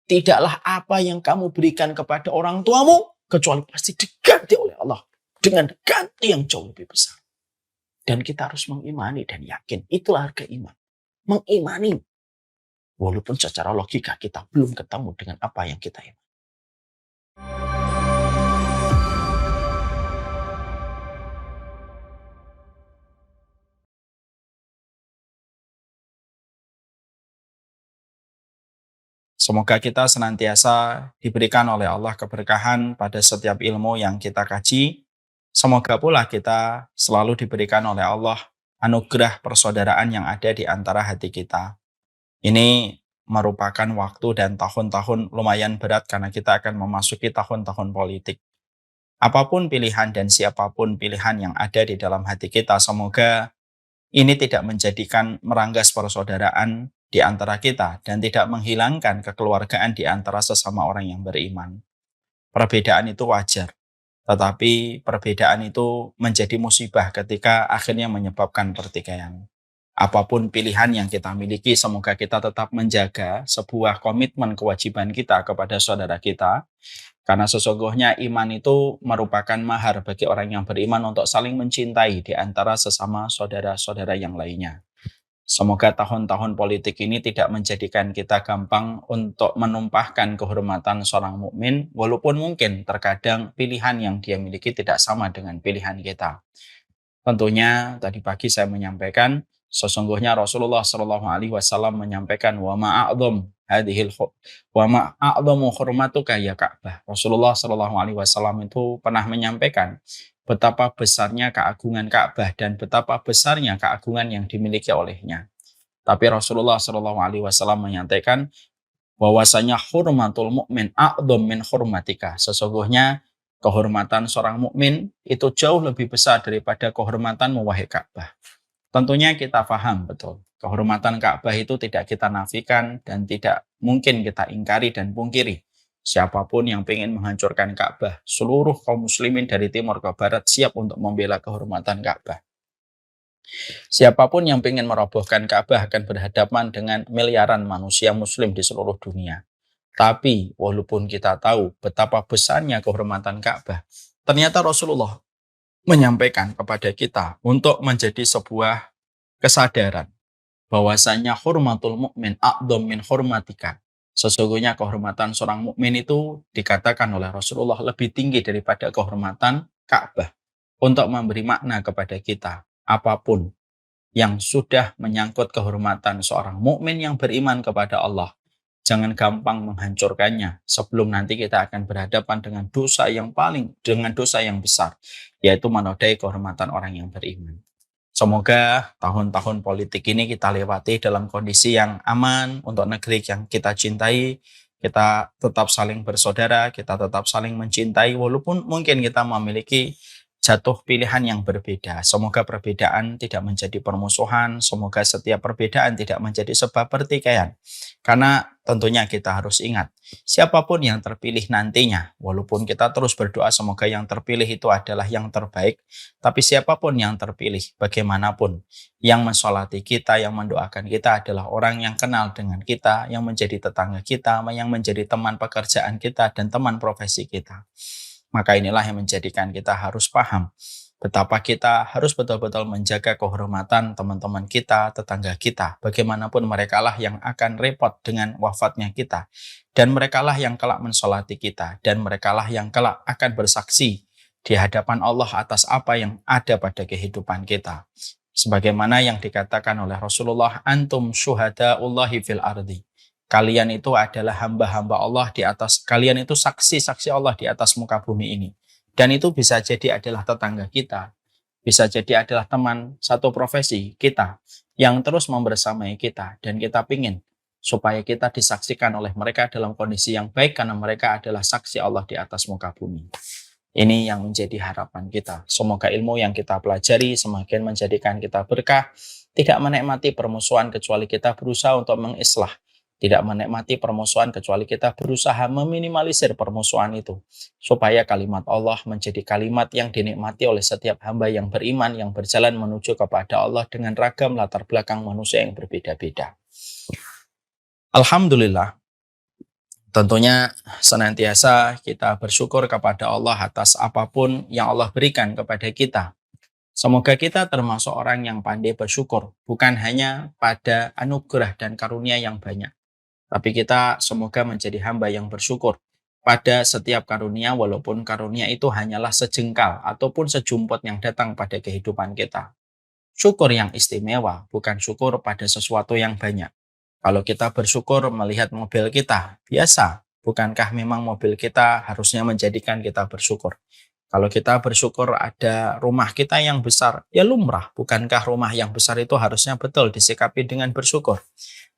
Tidaklah apa yang kamu berikan kepada orang tuamu kecuali pasti diganti oleh Allah dengan ganti yang jauh lebih besar. Dan kita harus mengimani dan yakin. Itulah harga iman. Mengimani. Walaupun secara logika kita belum ketemu dengan apa yang kita imani. Semoga kita senantiasa diberikan oleh Allah keberkahan pada setiap ilmu yang kita kaji. Semoga pula kita selalu diberikan oleh Allah anugerah persaudaraan yang ada di antara hati kita. Ini merupakan waktu dan tahun-tahun lumayan berat karena kita akan memasuki tahun-tahun politik. Apapun pilihan dan siapapun pilihan yang ada di dalam hati kita, semoga ini tidak menjadikan meranggas persaudaraan di antara kita dan tidak menghilangkan kekeluargaan di antara sesama orang yang beriman. Perbedaan itu wajar, tetapi perbedaan itu menjadi musibah ketika akhirnya menyebabkan pertikaian. Apapun pilihan yang kita miliki, semoga kita tetap menjaga sebuah komitmen kewajiban kita kepada saudara kita, karena sesungguhnya iman itu merupakan mahar bagi orang yang beriman untuk saling mencintai di antara sesama saudara-saudara yang lainnya. Semoga tahun-tahun politik ini tidak menjadikan kita gampang untuk menumpahkan kehormatan seorang mukmin, walaupun mungkin terkadang pilihan yang dia miliki tidak sama dengan pilihan kita. Tentunya tadi pagi saya menyampaikan, sesungguhnya Rasulullah SAW menyampaikan wa ma'a'dhamu hurmatuka ya Ka'bah. Rasulullah SAW itu pernah menyampaikan betapa besarnya keagungan Ka'bah dan betapa besarnya keagungan yang dimiliki olehnya. Tapi Rasulullah SAW menyampaikan bahwasanya hurmatul mukmin a'dham min hurmatika. Sesungguhnya kehormatan seorang mukmin itu jauh lebih besar daripada kehormatanmu wahai Ka'bah. Tentunya kita paham betul. Kehormatan Ka'bah itu tidak kita nafikan dan tidak mungkin kita ingkari dan pungkiri. Siapapun yang ingin menghancurkan Ka'bah, seluruh kaum muslimin dari timur ke barat siap untuk membela kehormatan Ka'bah. Siapapun yang ingin merobohkan Ka'bah akan berhadapan dengan miliaran manusia muslim di seluruh dunia. Tapi walaupun kita tahu betapa besarnya kehormatan Ka'bah, ternyata Rasulullah menyampaikan kepada kita untuk menjadi sebuah kesadaran bahwasanya hurmatul mukmin a'dham min hurmatika. Sesungguhnya kehormatan seorang mukmin itu dikatakan oleh Rasulullah lebih tinggi daripada kehormatan Ka'bah. Untuk memberi makna kepada kita, apapun yang sudah menyangkut kehormatan seorang mukmin yang beriman kepada Allah, jangan gampang menghancurkannya sebelum nanti kita akan berhadapan dengan dosa yang besar, yaitu menodai kehormatan orang yang beriman. Semoga tahun-tahun politik ini kita lewati dalam kondisi yang aman untuk negeri yang kita cintai. Kita tetap saling bersaudara, kita tetap saling mencintai, walaupun mungkin kita memiliki jatuh pilihan yang berbeda. Semoga perbedaan tidak menjadi permusuhan, semoga setiap perbedaan tidak menjadi sebab pertikaian. Karena tentunya kita harus ingat, siapapun yang terpilih nantinya, walaupun kita terus berdoa semoga yang terpilih itu adalah yang terbaik, tapi siapapun yang terpilih, bagaimanapun, yang mensolati kita, yang mendoakan kita adalah orang yang kenal dengan kita, yang menjadi tetangga kita, yang menjadi teman pekerjaan kita, dan teman profesi kita. Maka inilah yang menjadikan kita harus paham betapa kita harus betul-betul menjaga kehormatan teman-teman kita, tetangga kita. Bagaimanapun merekalah yang akan repot dengan wafatnya kita. Dan merekalah yang kelak mensolati kita. Dan merekalah yang kelak akan bersaksi di hadapan Allah atas apa yang ada pada kehidupan kita. Sebagaimana yang dikatakan oleh Rasulullah, antum syuhada'ullahi fil ardi. Kalian itu adalah hamba-hamba Allah di atas, kalian itu saksi-saksi Allah di atas muka bumi ini. Dan itu bisa jadi adalah tetangga kita, bisa jadi adalah teman satu profesi kita yang terus membersamai kita. Dan kita ingin supaya kita disaksikan oleh mereka dalam kondisi yang baik karena mereka adalah saksi Allah di atas muka bumi. Ini yang menjadi harapan kita. Semoga ilmu yang kita pelajari semakin menjadikan kita berkah, tidak menikmati permusuhan kecuali kita berusaha untuk mengislah. Tidak menikmati permusuhan kecuali kita berusaha meminimalisir permusuhan itu. Supaya kalimat Allah menjadi kalimat yang dinikmati oleh setiap hamba yang beriman, yang berjalan menuju kepada Allah dengan ragam latar belakang manusia yang berbeda-beda. Alhamdulillah, Tentunya senantiasa kita bersyukur kepada Allah atas apapun yang Allah berikan kepada kita. Semoga kita termasuk orang yang pandai bersyukur, bukan hanya pada anugerah dan karunia yang banyak, tapi kita semoga menjadi hamba yang bersyukur pada setiap karunia, walaupun karunia itu hanyalah sejengkal ataupun sejumput yang datang pada kehidupan kita. Syukur yang istimewa, bukan syukur pada sesuatu yang banyak. Kalau kita bersyukur melihat mobil kita, biasa. Bukankah memang mobil kita harusnya menjadikan kita bersyukur? Kalau kita bersyukur ada rumah kita yang besar, ya lumrah. Bukankah rumah yang besar itu harusnya betul disikapi dengan bersyukur?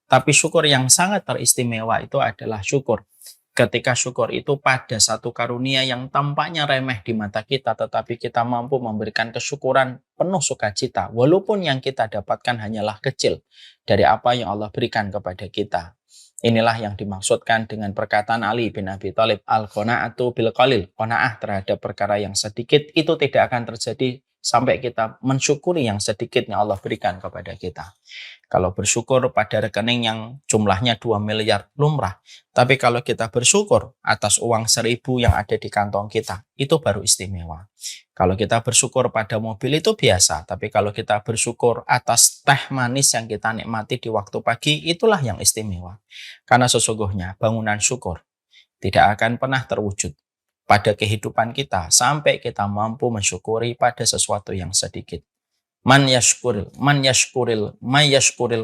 Tapi syukur yang sangat teristimewa itu adalah syukur. Ketika syukur itu pada satu karunia yang tampaknya remeh di mata kita, tetapi kita mampu memberikan kesyukuran penuh sukacita, walaupun yang kita dapatkan hanyalah kecil dari apa yang Allah berikan kepada kita. Inilah yang dimaksudkan dengan perkataan Ali bin Abi Thalib, al-qana'atu bil qalil. Qanaah terhadap perkara yang sedikit itu tidak akan terjadi sampai kita mensyukuri yang sedikit yang Allah berikan kepada kita. Kalau bersyukur pada rekening yang jumlahnya 2 miliar lumrah. Tapi kalau kita bersyukur atas uang 1.000 yang ada di kantong kita, itu baru istimewa. Kalau kita bersyukur pada mobil itu biasa. Tapi kalau kita bersyukur atas teh manis yang kita nikmati di waktu pagi, itulah yang istimewa. Karena sesungguhnya bangunan syukur tidak akan pernah terwujud pada kehidupan kita sampai kita mampu mensyukuri pada sesuatu yang sedikit. Man yashkuril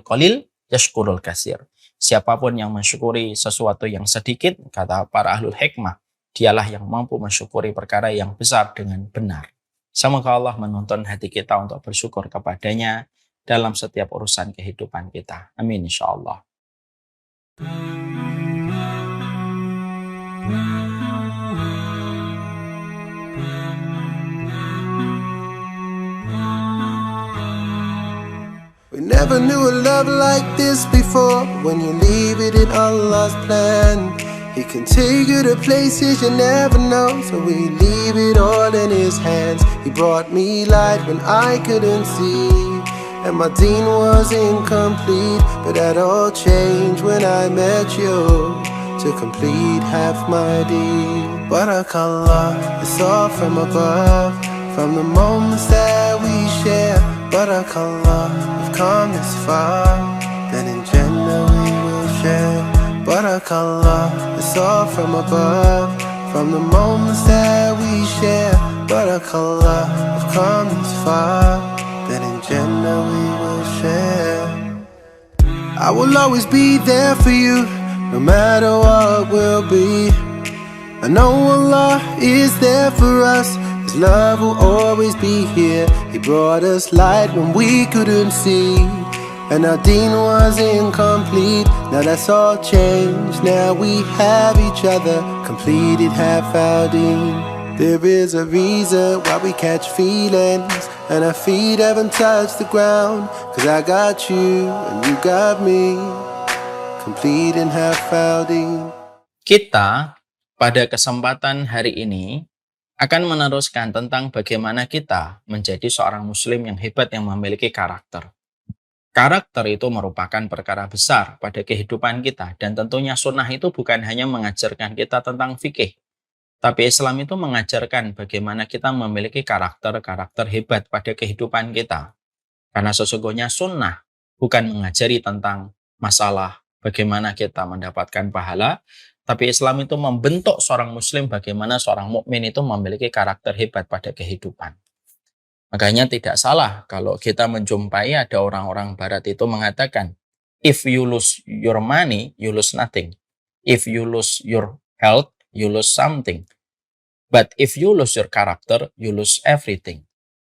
qalil yashkurul kasir. Siapapun yang mensyukuri sesuatu yang sedikit, kata para ahlul hikmah, dialah yang mampu mensyukuri perkara yang besar dengan benar. Semoga Allah menuntun hati kita untuk bersyukur kepadanya dalam setiap urusan kehidupan kita. Amin insyaallah. We never knew a love like this before. When you leave it in Allah's plan, He can take you to places you never know. So we leave it all in His hands. He brought me light when I couldn't see, and my deen was incomplete. But that all changed when I met you, to complete half my deed. Barakallah, it's all from above, from the moments that we share. Barakallah, we've come this far, then in Jannah we will share. Barakallah, it's all from above, from the moments that we share. Barakallah, we've come this far, then in Jannah we will share. I will always be there for you, no matter what will be. I know Allah is there for us. His love will always be here. He brought us light when we couldn't see, and our deen was incomplete. Now that's all changed. Now we have each other, completed half our deen. There is a reason why we catch feelings, and our feet haven't touched the ground. Cause I got you and you got me, completing half our deen. Kita pada kesempatan hari ini akan meneruskan tentang bagaimana kita menjadi seorang muslim yang hebat yang memiliki karakter. Karakter itu merupakan perkara besar pada kehidupan kita, dan tentunya sunnah itu bukan hanya mengajarkan kita tentang fikih, tapi Islam itu mengajarkan bagaimana kita memiliki karakter-karakter hebat pada kehidupan kita. Karena sesungguhnya sunnah bukan mengajari tentang masalah bagaimana kita mendapatkan pahala, tapi Islam itu membentuk seorang muslim bagaimana seorang mukmin itu memiliki karakter hebat pada kehidupan. Makanya tidak salah kalau kita menjumpai ada orang-orang barat itu mengatakan, if you lose your money, you lose nothing. If you lose your health, you lose something. But if you lose your character, you lose everything.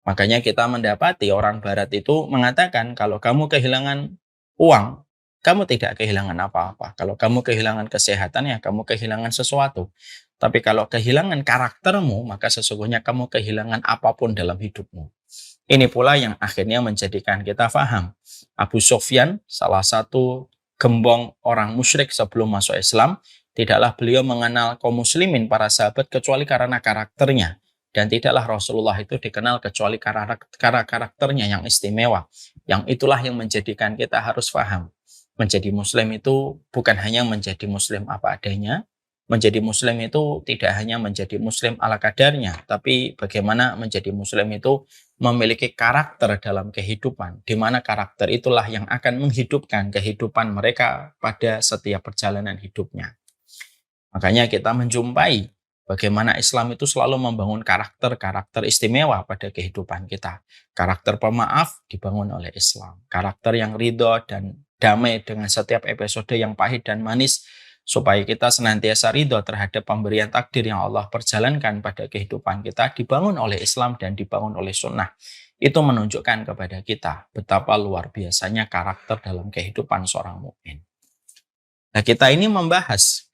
Makanya kita mendapati orang barat itu mengatakan kalau kamu kehilangan uang, kamu tidak kehilangan apa-apa. Kalau kamu kehilangan kesehatan, ya kamu kehilangan sesuatu. Tapi kalau kehilangan karaktermu, maka sesungguhnya kamu kehilangan apapun dalam hidupmu. Ini pula yang akhirnya menjadikan kita faham. Abu Sufyan, salah satu gembong orang musyrik sebelum masuk Islam, tidaklah beliau mengenal kaum muslimin, para sahabat, kecuali karena karakternya. Dan tidaklah Rasulullah itu dikenal kecuali karena karakternya yang istimewa. Yang itulah yang menjadikan kita harus faham. Menjadi muslim itu bukan hanya menjadi muslim apa adanya, menjadi muslim itu tidak hanya menjadi muslim ala kadarnya, tapi bagaimana menjadi muslim itu memiliki karakter dalam kehidupan, di mana karakter itulah yang akan menghidupkan kehidupan mereka pada setiap perjalanan hidupnya. Makanya kita menjumpai bagaimana Islam itu selalu membangun karakter-karakter istimewa pada kehidupan kita. Karakter pemaaf dibangun oleh Islam. Karakter yang ridho dan damai dengan setiap episode yang pahit dan manis, supaya kita senantiasa ridho terhadap pemberian takdir yang Allah perjalankan pada kehidupan kita, dibangun oleh Islam dan dibangun oleh sunnah. Itu menunjukkan kepada kita betapa luar biasanya karakter dalam kehidupan seorang mukmin. Nah, kita ini membahas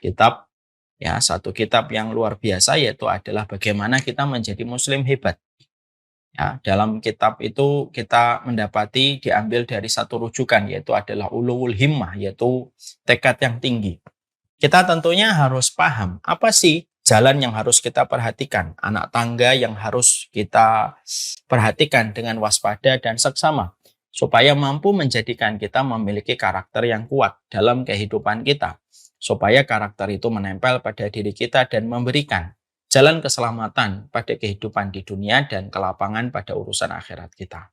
satu kitab yang luar biasa, yaitu adalah bagaimana kita menjadi muslim hebat. Ya, dalam kitab itu kita mendapati diambil dari satu rujukan, yaitu adalah ulul himmah, yaitu tekad yang tinggi. Kita tentunya harus paham apa sih jalan yang harus kita perhatikan, anak tangga yang harus kita perhatikan dengan waspada dan seksama, supaya mampu menjadikan kita memiliki karakter yang kuat dalam kehidupan kita, supaya karakter itu menempel pada diri kita dan memberikan jalan keselamatan pada kehidupan di dunia dan kelapangan pada urusan akhirat kita.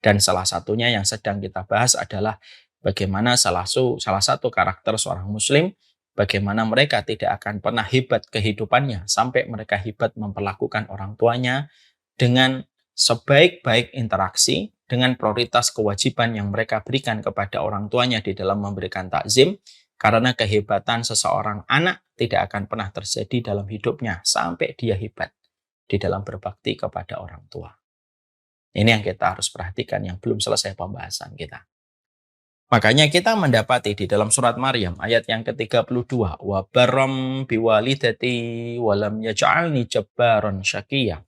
Dan salah satunya yang sedang kita bahas adalah bagaimana salah satu karakter seorang muslim, bagaimana mereka tidak akan pernah hebat kehidupannya sampai mereka hebat memperlakukan orang tuanya dengan sebaik-baik interaksi, dengan prioritas kewajiban yang mereka berikan kepada orang tuanya di dalam memberikan takzim, karena kehebatan seseorang anak tidak akan pernah terjadi dalam hidupnya sampai dia hebat di dalam berbakti kepada orang tua. Ini yang kita harus perhatikan, yang belum selesai pembahasan kita. Makanya kita mendapati di dalam surat Maryam ayat yang ke-32, wa barram biwalidati walam yaj'alni jabbaran syaqiyya.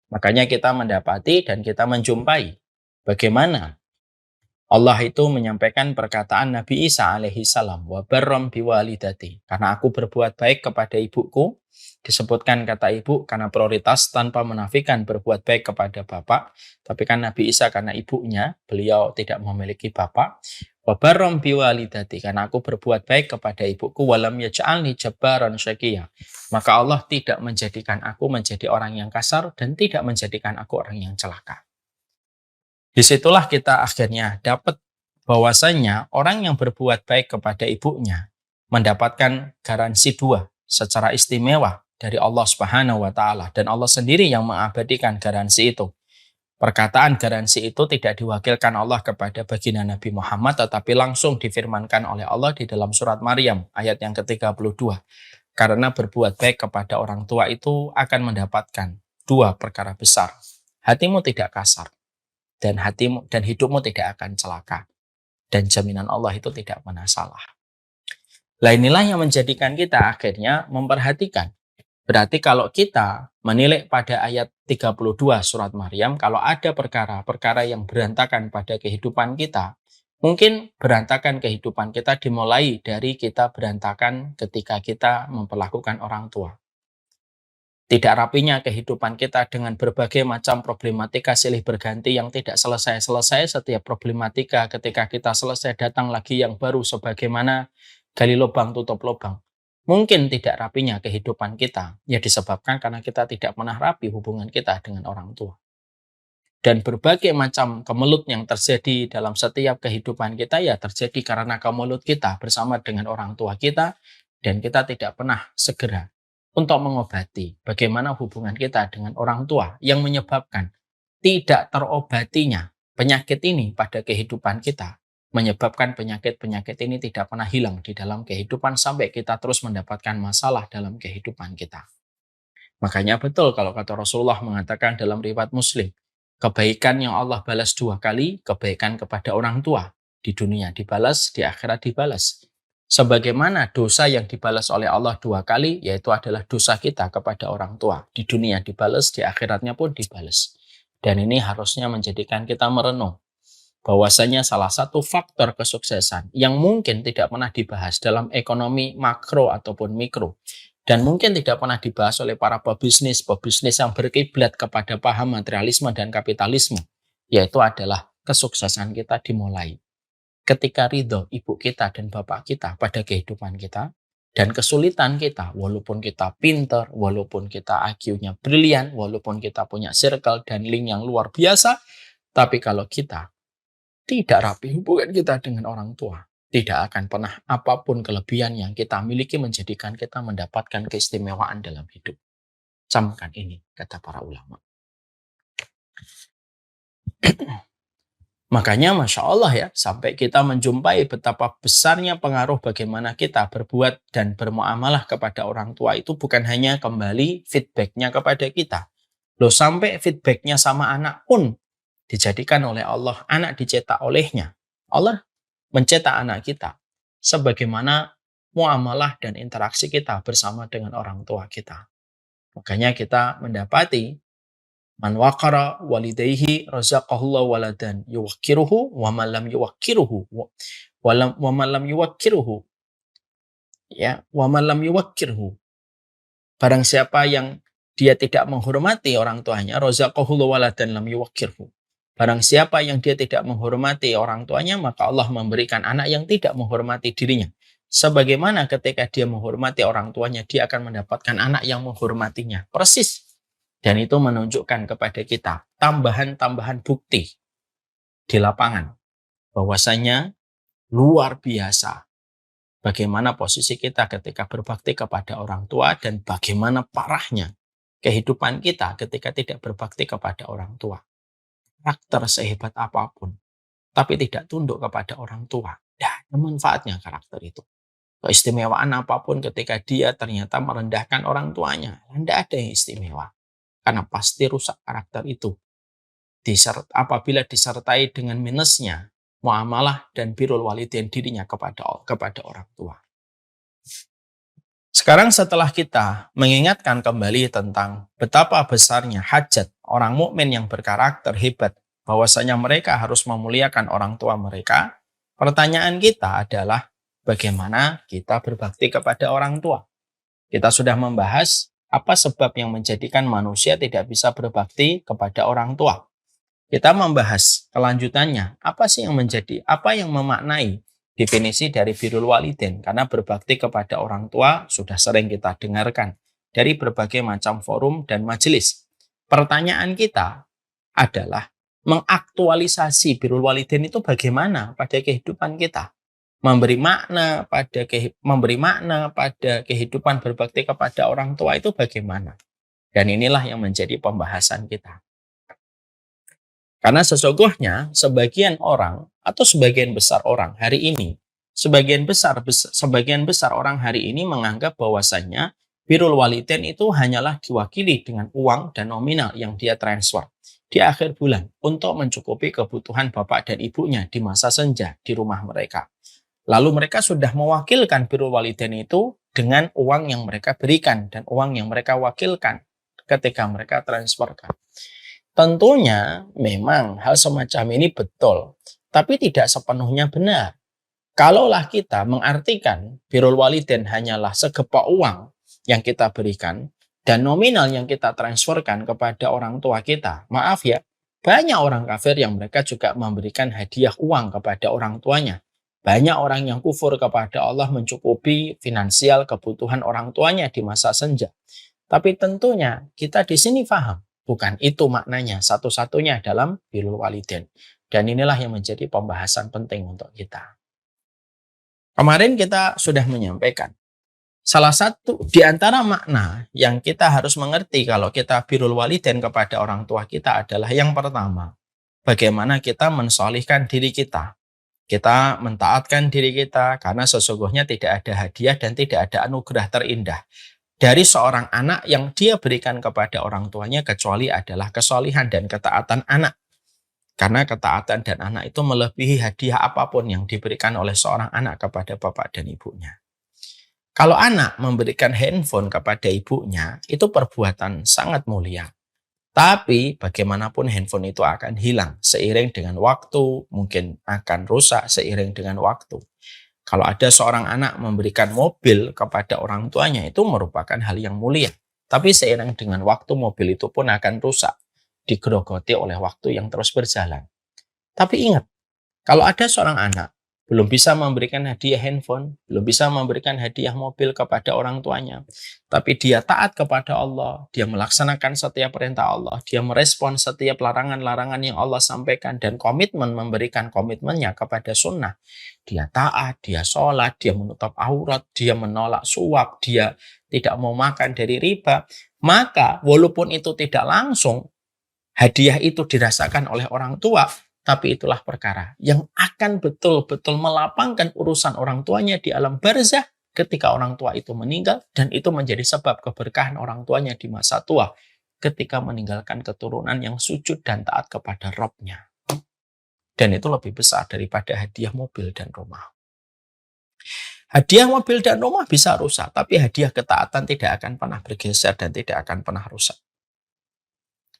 Makanya kita mendapati dan kita menjumpai bagaimana Allah itu menyampaikan perkataan Nabi Isa alaihi salam, wa barram biwalidati, karena aku berbuat baik kepada ibuku. Disebutkan kata ibu karena prioritas tanpa menafikan berbuat baik kepada bapak, tapi kan Nabi Isa karena ibunya, beliau tidak memiliki bapak. Wa barram biwalidati, karena aku berbuat baik kepada ibuku, walam yaj'alni jabbaran syaqiyya, maka Allah tidak menjadikan aku menjadi orang yang kasar dan tidak menjadikan aku orang yang celaka. Disitulah kita akhirnya dapat bahwasanya orang yang berbuat baik kepada ibunya mendapatkan garansi dua secara istimewa dari Allah Subhanahu wa Ta'ala, dan Allah sendiri yang mengabadikan garansi itu. Perkataan garansi itu tidak diwakilkan Allah kepada baginda Nabi Muhammad, tetapi langsung difirmankan oleh Allah di dalam surat Maryam ayat yang ke-32. Karena berbuat baik kepada orang tua itu akan mendapatkan dua perkara besar. Hatimu tidak kasar, dan hidupmu tidak akan celaka, dan jaminan Allah itu tidak pernah salah. Lah inilah yang menjadikan kita akhirnya memperhatikan. Berarti kalau kita menilik pada ayat 32 surat Maryam, kalau ada perkara-perkara yang berantakan pada kehidupan kita, mungkin berantakan kehidupan kita dimulai dari kita berantakan ketika kita memperlakukan orang tua. Tidak rapinya kehidupan kita dengan berbagai macam problematika silih berganti yang tidak selesai-selesai. Setiap problematika ketika kita selesai datang lagi yang baru, sebagaimana gali lubang tutup lubang. Mungkin tidak rapinya kehidupan kita ya disebabkan karena kita tidak pernah rapi hubungan kita dengan orang tua. Dan berbagai macam kemelut yang terjadi dalam setiap kehidupan kita ya terjadi karena kemelut kita bersama dengan orang tua kita, dan kita tidak pernah segera untuk mengobati bagaimana hubungan kita dengan orang tua yang menyebabkan tidak terobatinya penyakit ini pada kehidupan kita, menyebabkan penyakit-penyakit ini tidak pernah hilang di dalam kehidupan sampai kita terus mendapatkan masalah dalam kehidupan kita. Makanya betul kalau kata Rasulullah mengatakan dalam riwayat Muslim, kebaikan yang Allah balas dua kali, kebaikan kepada orang tua, di dunia dibalas, di akhirat dibalas. Sebagaimana dosa yang dibalas oleh Allah dua kali, yaitu adalah dosa kita kepada orang tua. Di dunia dibalas, di akhiratnya pun dibalas. Dan ini harusnya menjadikan kita merenung bahwasanya salah satu faktor kesuksesan yang mungkin tidak pernah dibahas dalam ekonomi makro ataupun mikro, dan mungkin tidak pernah dibahas oleh para pebisnis yang berkiblat kepada paham materialisme dan kapitalisme, yaitu adalah kesuksesan kita dimulai ketika ridho ibu kita dan bapak kita pada kehidupan kita, dan kesulitan kita, walaupun kita pinter, walaupun kita IQ-nya brilian, walaupun kita punya circle dan link yang luar biasa, tapi kalau kita tidak rapi hubungan kita dengan orang tua, tidak akan pernah apapun kelebihan yang kita miliki menjadikan kita mendapatkan keistimewaan dalam hidup. Camkan ini, kata para ulama. Makanya Masya Allah ya, sampai kita menjumpai betapa besarnya pengaruh bagaimana kita berbuat dan bermuamalah kepada orang tua itu bukan hanya kembali feedbacknya kepada kita. Loh, sampai feedbacknya sama anak pun dijadikan oleh Allah, anak dicetak olehnya. Allah mencetak anak kita sebagaimana muamalah dan interaksi kita bersama dengan orang tua kita. Makanya kita mendapati man waqara walidayhi razaqahullahu waladan yuwakkiruhu wa man lam yuwakkiruhu wa man lam yuwakkiruhu ya wa man lam yuwakkirhu. Barang siapa yang dia tidak menghormati orang tuanya, razaqahullahu waladan lam yuwakkirhu. Barang siapa yang dia tidak menghormati orang tuanya, maka Allah memberikan anak yang tidak menghormati dirinya. Sebagaimana ketika dia menghormati orang tuanya, dia akan mendapatkan anak yang menghormatinya. Persis. Dan itu menunjukkan kepada kita tambahan-tambahan bukti di lapangan. Bahwasanya luar biasa bagaimana posisi kita ketika berbakti kepada orang tua dan bagaimana parahnya kehidupan kita ketika tidak berbakti kepada orang tua. Karakter sehebat apapun, tapi tidak tunduk kepada orang tua. Tidak ada manfaatnya karakter itu. Keistimewaan apapun ketika dia ternyata merendahkan orang tuanya, tidak ada yang istimewa. Karena pasti rusak karakter itu. Apabila disertai dengan minusnya, muamalah dan birrul walidain dirinya kepada orang tua. Sekarang setelah kita mengingatkan kembali tentang betapa besarnya hajat orang mukmin yang berkarakter hebat, bahwasanya mereka harus memuliakan orang tua mereka, pertanyaan kita adalah bagaimana kita berbakti kepada orang tua. Kita sudah membahas apa sebab yang menjadikan manusia tidak bisa berbakti kepada orang tua. Kita membahas kelanjutannya, apa yang memaknai definisi dari birrul walidain, karena berbakti kepada orang tua sudah sering kita dengarkan dari berbagai macam forum dan majelis. Pertanyaan kita adalah mengaktualisasi birrul walidain itu bagaimana pada kehidupan kita? Memberi makna pada kehidupan berbakti kepada orang tua itu bagaimana? Dan inilah yang menjadi pembahasan kita. Karena sesungguhnya sebagian orang atau sebagian besar orang hari ini, sebagian besar orang hari ini menganggap bahwasannya birrul walidain itu hanyalah diwakili dengan uang dan nominal yang dia transfer di akhir bulan untuk mencukupi kebutuhan bapak dan ibunya di masa senja di rumah mereka. Lalu mereka sudah mewakilkan birrul walidain itu dengan uang yang mereka berikan dan uang yang mereka wakilkan ketika mereka transferkan. Tentunya memang hal semacam ini betul, tapi tidak sepenuhnya benar. Kalaulah kita mengartikan birrul walidain hanyalah segepok uang yang kita berikan dan nominal yang kita transferkan kepada orang tua kita, maaf ya, banyak orang kafir yang mereka juga memberikan hadiah uang kepada orang tuanya. Banyak orang yang kufur kepada Allah mencukupi finansial kebutuhan orang tuanya di masa senja. Tapi tentunya kita di sini paham, bukan itu maknanya satu-satunya dalam birrul walidain. Dan inilah yang menjadi pembahasan penting untuk kita. Kemarin kita sudah menyampaikan, salah satu di antara makna yang kita harus mengerti kalau kita birrul walidain kepada orang tua kita adalah yang pertama, bagaimana kita mensolihkan diri kita. Kita mentaatkan diri kita karena sesungguhnya tidak ada hadiah dan tidak ada anugerah terindah dari seorang anak yang dia berikan kepada orang tuanya kecuali adalah kesolihan dan ketaatan anak. Karena ketaatan dan anak itu melebihi hadiah apapun yang diberikan oleh seorang anak kepada bapak dan ibunya. Kalau anak memberikan handphone kepada ibunya, itu perbuatan sangat mulia. Tapi bagaimanapun handphone itu akan hilang seiring dengan waktu, mungkin akan rusak seiring dengan waktu. Kalau ada seorang anak memberikan mobil kepada orang tuanya, itu merupakan hal yang mulia. Tapi seiring dengan waktu, mobil itu pun akan rusak, digerogoti oleh waktu yang terus berjalan. Tapi ingat, kalau ada seorang anak belum bisa memberikan hadiah handphone, belum bisa memberikan hadiah mobil kepada orang tuanya. Tapi dia taat kepada Allah, dia melaksanakan setiap perintah Allah, dia merespon setiap larangan-larangan yang Allah sampaikan, dan komitmen memberikan komitmennya kepada sunnah. Dia taat, dia sholat, dia menutup aurat, dia menolak suap, dia tidak mau makan dari riba. Maka walaupun itu tidak langsung, hadiah itu dirasakan oleh orang tua, tapi itulah perkara yang akan betul-betul melapangkan urusan orang tuanya di alam barzah ketika orang tua itu meninggal, dan itu menjadi sebab keberkahan orang tuanya di masa tua ketika meninggalkan keturunan yang sujud dan taat kepada Rabb-nya. Dan itu lebih besar daripada hadiah mobil dan rumah. Hadiah mobil dan rumah bisa rusak, tapi hadiah ketaatan tidak akan pernah bergeser dan tidak akan pernah rusak.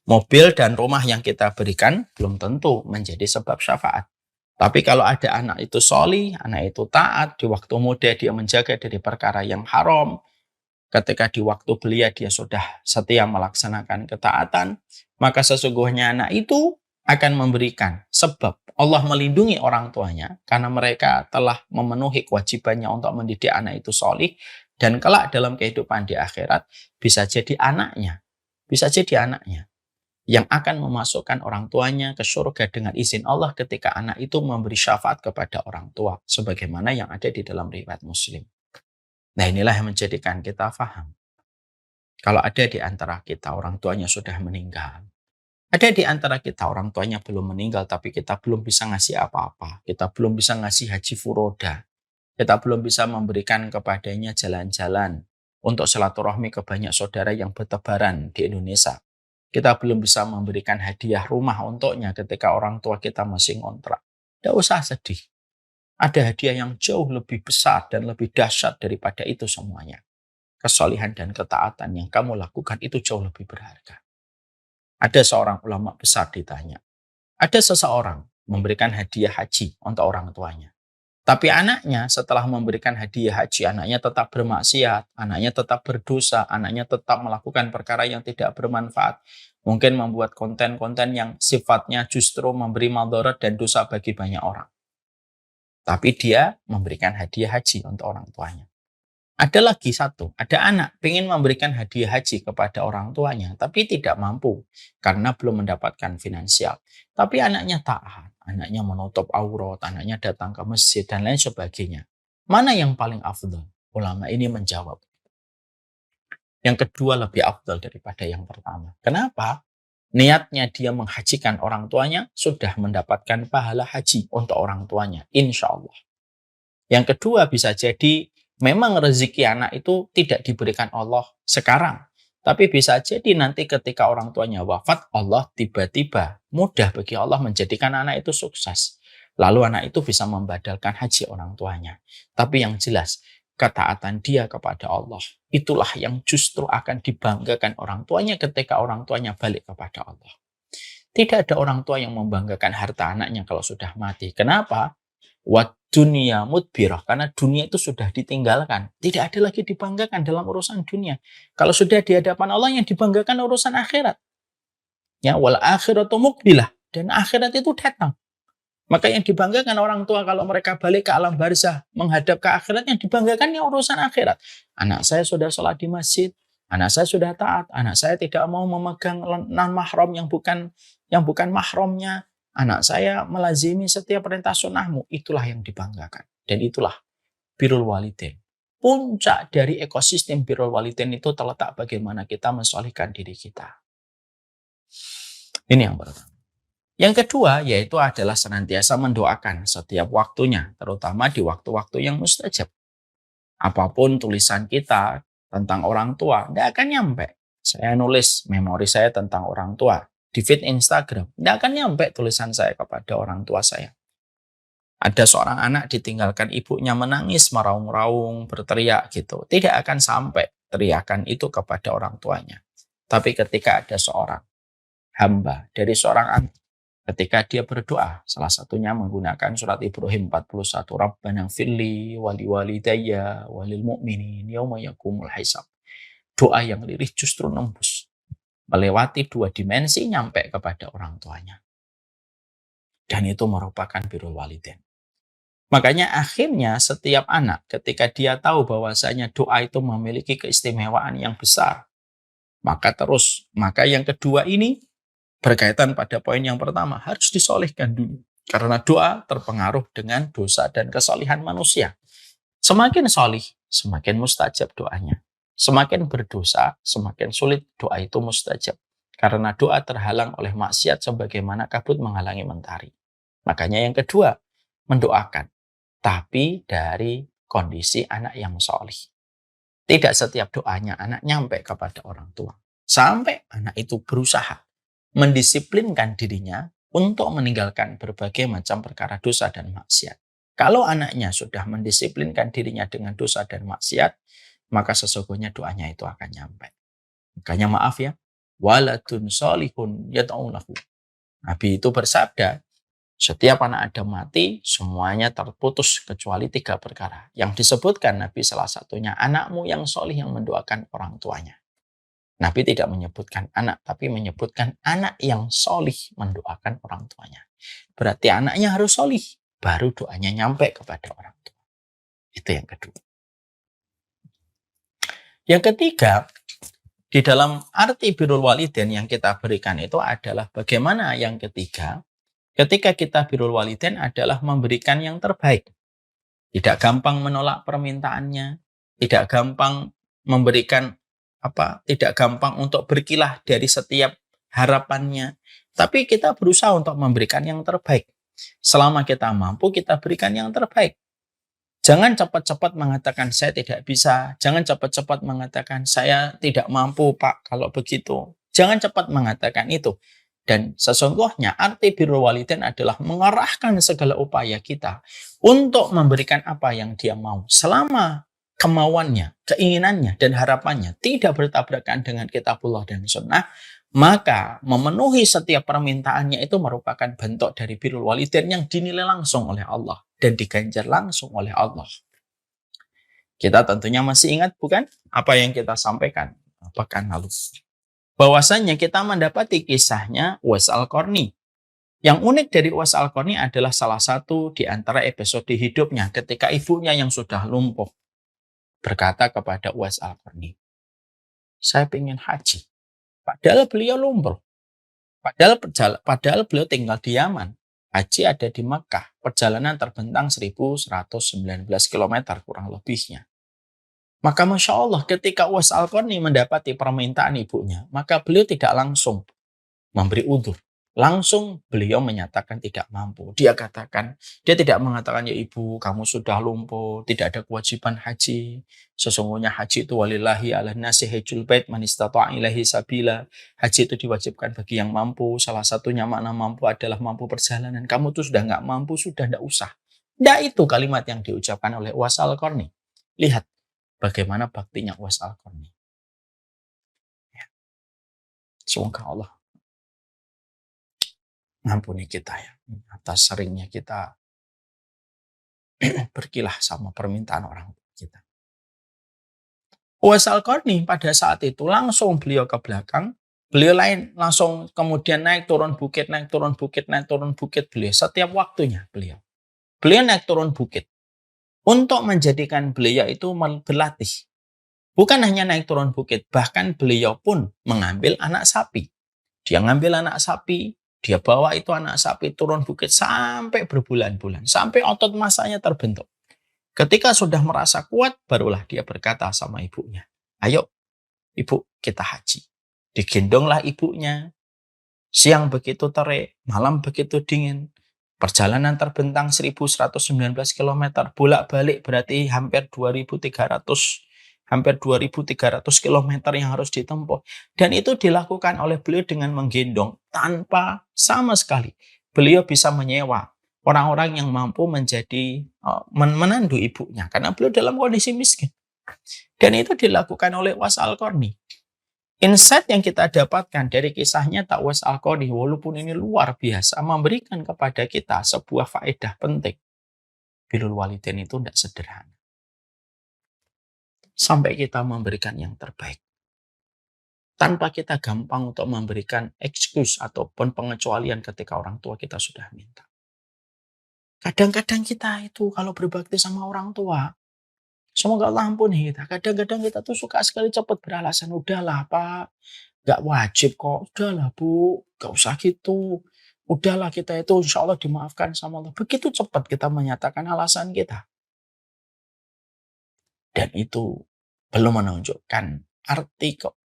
Mobil dan rumah yang kita berikan belum tentu menjadi sebab syafaat. Tapi kalau ada anak itu sholih, anak itu taat, di waktu muda dia menjaga dari perkara yang haram, ketika di waktu belia dia sudah setia melaksanakan ketaatan, maka sesungguhnya anak itu akan memberikan sebab Allah melindungi orang tuanya karena mereka telah memenuhi kewajibannya untuk mendidik anak itu sholih, dan kelak dalam kehidupan di akhirat bisa jadi anaknya yang akan memasukkan orang tuanya ke surga dengan izin Allah ketika anak itu memberi syafaat kepada orang tua, sebagaimana yang ada di dalam riwayat Muslim. Nah, inilah yang menjadikan kita paham. Kalau ada di antara kita orang tuanya sudah meninggal, ada di antara kita orang tuanya belum meninggal, tapi kita belum bisa ngasih apa-apa, kita belum bisa ngasih haji furoda, kita belum bisa memberikan kepadanya jalan-jalan untuk silaturahmi ke banyak saudara yang bertebaran di Indonesia. Kita belum bisa memberikan hadiah rumah untuknya ketika orang tua kita masih ngontrak. Tidak usah sedih. Ada hadiah yang jauh lebih besar dan lebih dahsyat daripada itu semuanya. Kesolihan dan ketaatan yang kamu lakukan itu jauh lebih berharga. Ada seorang ulama besar ditanya. Ada seseorang memberikan hadiah haji untuk orang tuanya. Tapi anaknya setelah memberikan hadiah haji, anaknya tetap bermaksiat, anaknya tetap berdosa, anaknya tetap melakukan perkara yang tidak bermanfaat. Mungkin membuat konten-konten yang sifatnya justru memberi madarat dan dosa bagi banyak orang. Tapi dia memberikan hadiah haji untuk orang tuanya. Ada lagi satu, ada anak ingin memberikan hadiah haji kepada orang tuanya, tapi tidak mampu karena belum mendapatkan finansial. Tapi anaknya taat, anaknya menutup aurat, anaknya datang ke masjid, dan lain sebagainya. Mana yang paling afdal? Ulama ini menjawab, yang kedua lebih afdal daripada yang pertama. Kenapa? Niatnya dia menghajikan orang tuanya, sudah mendapatkan pahala haji untuk orang tuanya, insya Allah. Yang kedua, bisa jadi memang rezeki anak itu tidak diberikan Allah sekarang. Tapi bisa jadi nanti ketika orang tuanya wafat, Allah tiba-tiba mudah bagi Allah menjadikan anak itu sukses. Lalu anak itu bisa membadalkan haji orang tuanya. Tapi yang jelas, ketaatan dia kepada Allah, itulah yang justru akan dibanggakan orang tuanya ketika orang tuanya balik kepada Allah. Tidak ada orang tua yang membanggakan harta anaknya kalau sudah mati. Kenapa? Dunia mudbirah, karena dunia itu sudah ditinggalkan. Tidak ada lagi dibanggakan dalam urusan dunia. Kalau sudah di hadapan Allah, yang dibanggakan urusan akhirat. Ya, wal akhiratu muqbilah, dan akhirat itu datang. Maka yang dibanggakan orang tua kalau mereka balik ke alam barzah, menghadap ke akhirat, yang dibanggakan yang urusan akhirat. Anak saya sudah sholat di masjid, anak saya sudah taat, anak saya tidak mau memegang non-mahram yang bukan mahramnya, anak saya melazimi setiap perintah sunnahmu. Itulah yang dibanggakan. Dan itulah birrul walidain. Puncak dari ekosistem birrul walidain itu terletak bagaimana kita mensolihkan diri kita. Ini yang pertama. Yang kedua, yaitu adalah senantiasa mendoakan setiap waktunya, terutama di waktu-waktu yang mustajab. Apapun tulisan kita tentang orang tua, tidak akan nyampe. Saya nulis memori saya tentang orang tua di feed Instagram, tidak akan nyampe tulisan saya kepada orang tua saya. Ada seorang anak ditinggalkan ibunya menangis, meraung-raung, berteriak gitu. Tidak akan sampai teriakan itu kepada orang tuanya. Tapi ketika ada seorang hamba dari seorang anak, ketika dia berdoa, salah satunya menggunakan surat Ibrahim 41, Rabbana firli wali walidayya walil mu'minin yauma yaqumul hisab. Doa yang lirih justru nembus, melewati dua dimensi, nyampe kepada orang tuanya. Dan itu merupakan birrul walidain. Makanya akhirnya setiap anak ketika dia tahu bahwasanya doa itu memiliki keistimewaan yang besar, maka yang kedua ini berkaitan pada poin yang pertama, harus disolihkan dulu. Karena doa terpengaruh dengan dosa dan kesolihan manusia. Semakin solih, semakin mustajab doanya. Semakin berdosa, semakin sulit doa itu mustajab. Karena doa terhalang oleh maksiat sebagaimana kabut menghalangi mentari. Makanya yang kedua, mendoakan. Tapi dari kondisi anak yang solih. Tidak setiap doanya anak nyampe kepada orang tua. Sampai anak itu berusaha mendisiplinkan dirinya untuk meninggalkan berbagai macam perkara dosa dan maksiat. Kalau anaknya sudah mendisiplinkan dirinya dengan dosa dan maksiat, maka sesungguhnya doanya itu akan nyampe. Makanya maaf ya, waladun solihun yad'ulahu. Nabi itu bersabda, setiap anak Adam mati, semuanya terputus kecuali 3 perkara. Yang disebutkan Nabi salah satunya, anakmu yang solih yang mendoakan orang tuanya. Nabi tidak menyebutkan anak, tapi menyebutkan anak yang solih mendoakan orang tuanya. Berarti anaknya harus solih, baru doanya nyampe kepada orang tua. Itu yang kedua. Yang ketiga, di dalam arti birrul walidain yang kita berikan itu adalah bagaimana yang ketiga, ketika kita birrul walidain adalah memberikan yang terbaik. Tidak gampang menolak permintaannya, tidak gampang memberikan tidak gampang untuk berkilah dari setiap harapannya. Tapi kita berusaha untuk memberikan yang terbaik. Selama kita mampu, kita berikan yang terbaik. Jangan cepat-cepat mengatakan saya tidak bisa. Jangan cepat-cepat mengatakan saya tidak mampu, Pak, kalau begitu. Jangan cepat mengatakan itu. Dan sesungguhnya arti birrul walidain adalah mengarahkan segala upaya kita untuk memberikan apa yang dia mau. Selama kemauannya, keinginannya, dan harapannya tidak bertabrakan dengan kitabullah dan sunnah, maka memenuhi setiap permintaannya itu merupakan bentuk dari birrul walidain yang dinilai langsung oleh Allah dan diganjar langsung oleh Allah. Kita tentunya masih ingat bukan apa yang kita sampaikan pekan lalu. Bahwasanya kita mendapati kisahnya Uwais Al-Qarni. Yang unik dari Uwais Al-Qarni adalah salah satu di antara episode hidupnya ketika ibunya yang sudah lumpuh berkata kepada Uwais Al-Qarni, saya ingin haji. Padahal beliau lumpuh. Padahal beliau tinggal di Yaman. Haji ada di Makkah. Perjalanan terbentang 1119 km kurang lebihnya. Maka Masya Allah ketika Uwais Al-Qarni mendapati permintaan ibunya, maka beliau tidak langsung memberi udzur. Langsung beliau menyatakan tidak mampu. Dia tidak mengatakan, ya ibu kamu sudah lumpuh, tidak ada kewajiban haji. Sesungguhnya haji itu walillahi ala nasi hajjul bait man istata'a ilaihi sabila. Haji itu diwajibkan bagi yang mampu. Salah satunya makna mampu adalah mampu perjalanan. Kamu tuh sudah nggak mampu, sudah nggak usah. Nggak itu kalimat yang diucapkan oleh Uwais Al-Qarni. Lihat bagaimana baktinya Uwais Al-Qarni. Semoga Allah ngampuni kita ya atas seringnya kita berkilah sama permintaan orang kita. Uwais Al-Qarni pada saat itu langsung beliau ke belakang, beliau langsung kemudian naik turun bukit, beliau setiap waktunya beliau naik turun bukit untuk menjadikan beliau itu berlatih. Bukan hanya naik turun bukit, bahkan beliau pun mengambil anak sapi. Dia ngambil anak sapi, dia bawa itu anak sapi turun bukit sampai berbulan-bulan. Sampai otot masanya terbentuk. Ketika sudah merasa kuat, barulah dia berkata sama ibunya, ayo ibu kita haji. Digendonglah ibunya. Siang begitu terik, malam begitu dingin. Perjalanan terbentang 1119 km. Bolak-balik berarti hampir 2.300 km yang harus ditempuh. Dan itu dilakukan oleh beliau dengan menggendong tanpa sama sekali. Beliau bisa menyewa orang-orang yang mampu menjadi menandu ibunya. Karena beliau dalam kondisi miskin. Dan itu dilakukan oleh Uwais Al-Qarni. Insight yang kita dapatkan dari kisahnya Uwais Al-Qarni, walaupun ini luar biasa, memberikan kepada kita sebuah faedah penting. Birrul walidain itu tidak sederhana. Sampai kita memberikan yang terbaik. Tanpa kita gampang untuk memberikan excuse ataupun pengecualian ketika orang tua kita sudah minta. Kadang-kadang kita itu kalau berbakti sama orang tua, semoga Allah ampuni kita. Kadang-kadang kita tuh suka sekali cepat beralasan, udahlah Pak, nggak wajib kok. Udahlah Bu, nggak usah gitu. Udahlah kita itu insya Allah dimaafkan sama Allah. Begitu cepat kita menyatakan alasan kita. Dan itu belum menunjukkan arti kok.